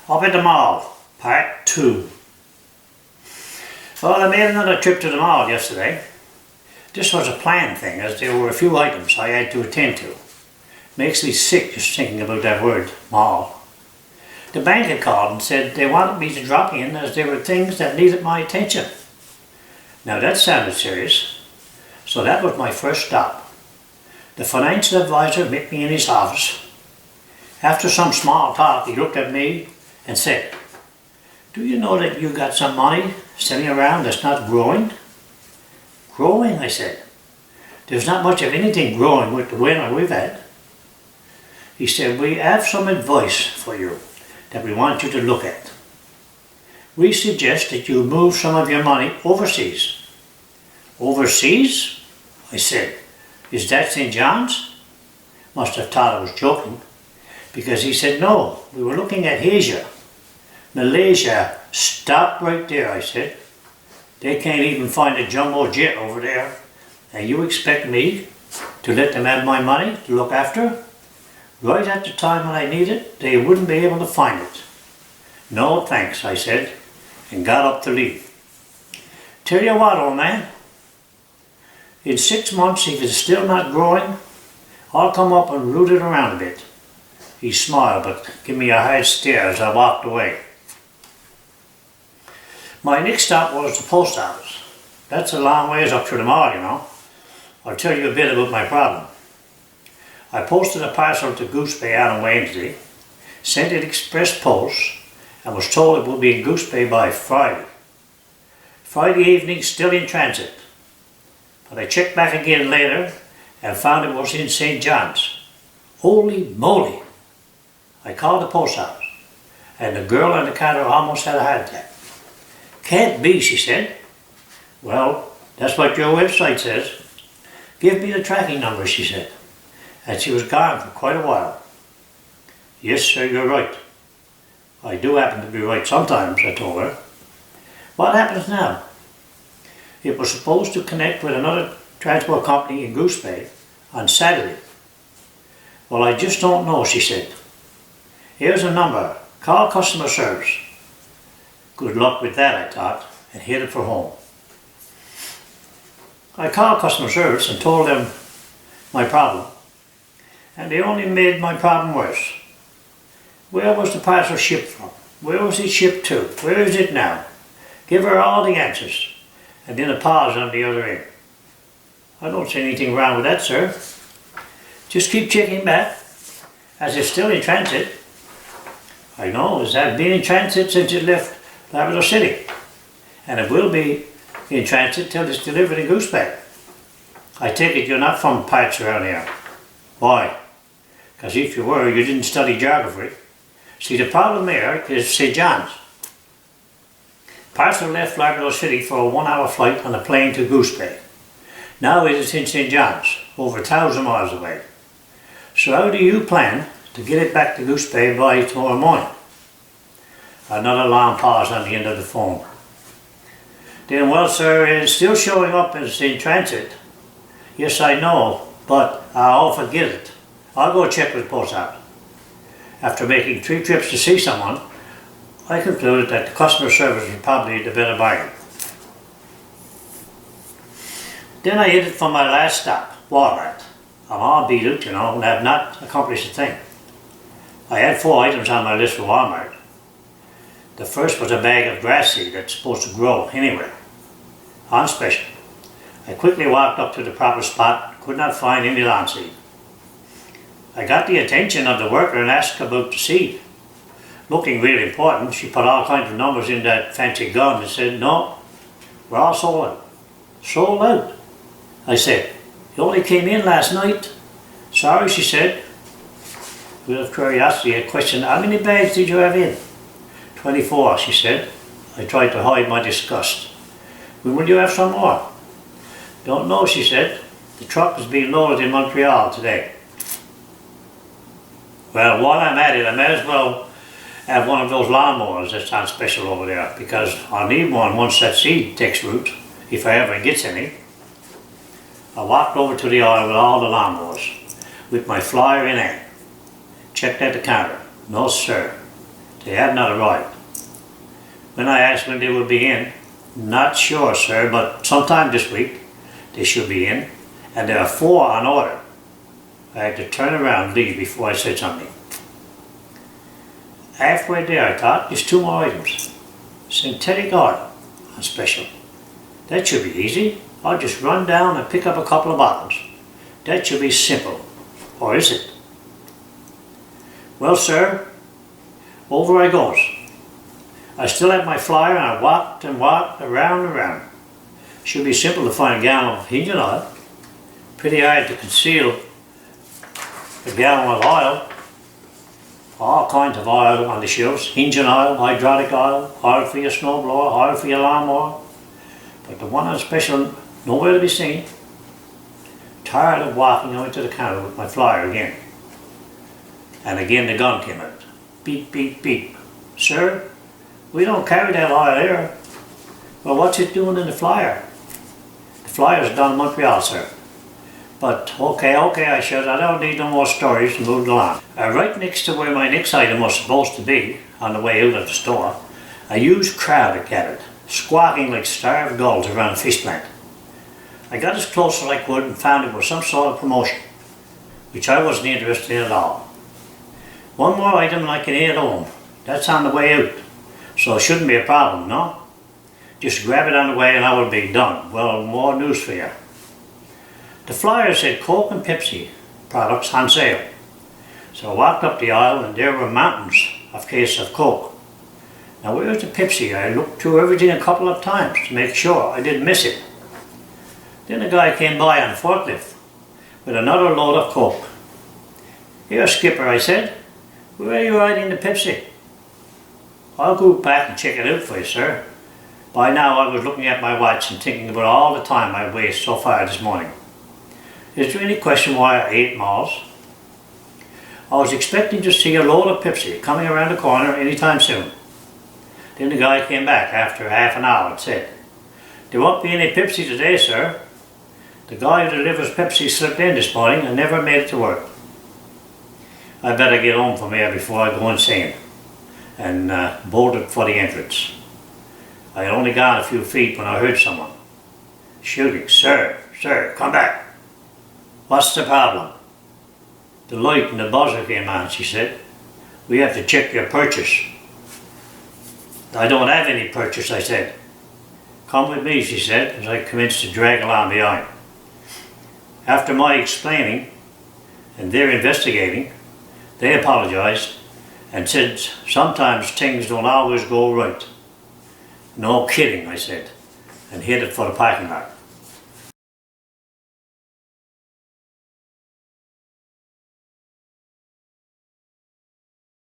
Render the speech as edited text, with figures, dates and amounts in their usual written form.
Up at the mall, part 2. Well, I made another trip to the mall yesterday. This was a planned thing, as there were a few items I had to attend to. Makes me sick just thinking about that word, mall. The bank had called and said they wanted me to drop in as there were things that needed my attention. Now that sounded serious, so that was my first stop. The financial advisor met me in his office. After some small talk, he looked at me and said, "Do you know that you got some money sitting around that's not growing?" "Growing?" I said. "There's not much of anything growing with the winter we've had." He said, "We have some advice for you that we want you to look at. We suggest that you move some of your money overseas." "Overseas?" I said. "Is that St. John's?" Must have thought I was joking, because he said, "No, we were looking at Asia." "Malaysia." "Stop right there," I said. "They can't even find a jumbo jet over there, and you expect me to let them have my money to look after? Right at the time when I need it, they wouldn't be able to find it." "No thanks," I said, and got up to leave. "Tell you what, old man, in 6 months, if it's still not growing, I'll come up and root it around a bit." He smiled, but gave me a hard stare as I walked away. My next stop was the post office. That's a long ways up to the mall, you know. I'll tell you a bit about my problem. I posted a parcel to Goose Bay on Wednesday, sent it express post, and was told it would be in Goose Bay by Friday. Friday evening, still in transit. But I checked back again later and found it was in St. John's. Holy moly! I called the post office, and the girl on the counter almost had a heart attack. "Can't be," she said. "Well, that's what your website says." "Give me the tracking number," she said. And she was gone for quite a while. "Yes, sir, you're right." "I do happen to be right sometimes," I told her. "What happens now?" "It was supposed to connect with another transport company in Goose Bay on Saturday." "Well, I just don't know," she said. "Here's a number. Call customer service." Good luck with that, I thought, and headed for home. I called customer service and told them my problem, and they only made my problem worse. Where was the parcel shipped from? Where was it shipped to? Where is it now? Give her all the answers, and then a pause on the other end. "I don't see anything wrong with that, sir. Just keep checking back, as it's still in transit." "I know, it's been in transit since it left Labrador City, and it will be in transit till it's delivered in Goose Bay." "I take it you're not from parts around here." "Why? Because if you were, you didn't study geography. See, the problem here is St. John's. Parcel left Labrador City for a 1-hour flight on a plane to Goose Bay. Now it is in St. John's, over 1,000 miles away. So how do you plan to get it back to Goose Bay by tomorrow morning?" Another long pause on the end of the phone. "Then, well, sir, it's still showing up as in transit." "Yes, I know, but I'll forget it. I'll go check with the post office." After making 3 trips to see someone, I concluded that the customer service was probably the better bargain. Then I headed for my last stop, Walmart. I'm all beat out, you know, and have not accomplished a thing. I had 4 items on my list for Walmart. The first was a bag of grass seed that's supposed to grow anywhere, on special. I quickly walked up to the proper spot, could not find any lawn seed. I got the attention of the worker and asked about the seed. Looking really important, she put all kinds of numbers in that fancy gun and said, "No, we're all sold out." "Sold out?" I said. "You only came in last night." "Sorry," she said. With of curiosity, I questioned, "How many bags did you have in?" 24, she said. I tried to hide my disgust. "When will you have some more?" "Don't know," she said. "The truck is being loaded in Montreal today." Well, while I'm at it, I might as well have one of those lawnmowers that's on special over there, because I'll need one once that seed takes root, if I ever gets any. I walked over to the aisle with all the lawnmowers, with my flyer in hand. Checked at the counter. No, sir. They have not arrived. When I asked when they would be in, not sure, sir, but sometime this week they should be in, and there are 4 on order. I had to turn around and leave before I said something. Halfway there, I thought, there's 2 more items. Synthetic oil on special. That should be easy. I'll just run down and pick up a couple of bottles. That should be simple. Or is it? Well, sir, over I goes. I still had my flyer and I walked and walked around and around. Should be simple to find a gallon of engine oil. Pretty hard to conceal a gallon of oil. All kinds of oil on the shelves. Engine oil, hydraulic oil, oil for your snowblower, oil for your lawnmower. But the one on special, nowhere to be seen. Tired of walking, I went to the counter with my flyer again. And again the gun came out. Beep, beep, beep. Sir, we don't carry that oil here. Well, what's it doing in the flyer? The flyer's down in Montreal, sir. But okay, I said, I don't need no more stories, and moved along. Right next to where my next item was supposed to be, on the way out of the store, a huge crowd had gathered, squawking like starved gulls around a fish plant. I got as close as I could and found it was some sort of promotion, which I wasn't interested in at all. One more item and I can eat at home. That's on the way out, so it shouldn't be a problem, no? Just grab it on the way and I will be done. Well, more news for you. The flyer said Coke and Pepsi products on sale. So I walked up the aisle and there were mountains of cases of Coke. Now where's the Pepsi? I looked through everything a couple of times to make sure I didn't miss it. Then a guy came by on a forklift with another load of Coke. Here, skipper, I said, where are you riding the Pepsi? I'll go back and check it out for you, sir. By now I was looking at my watch and thinking about all the time I'd wasted so far this morning. Is there any question why I ate malls? I was expecting to see a load of Pepsi coming around the corner anytime soon. Then the guy came back after half an hour and said, there won't be any Pepsi today, sir. The guy who delivers Pepsi slipped in this morning and never made it to work. I better get home from here before I go insane, and bolted for the entrance. I had only gone a few feet when I heard someone shouting, sir, come back. What's the problem? The light and the buzzer came on, she said. We have to check your purchase. I don't have any purchase, I said. Come with me, she said, as I commenced to drag along behind. After my explaining and their investigating, they apologized and said sometimes things don't always go right. No kidding, I said, and headed for the parking lot.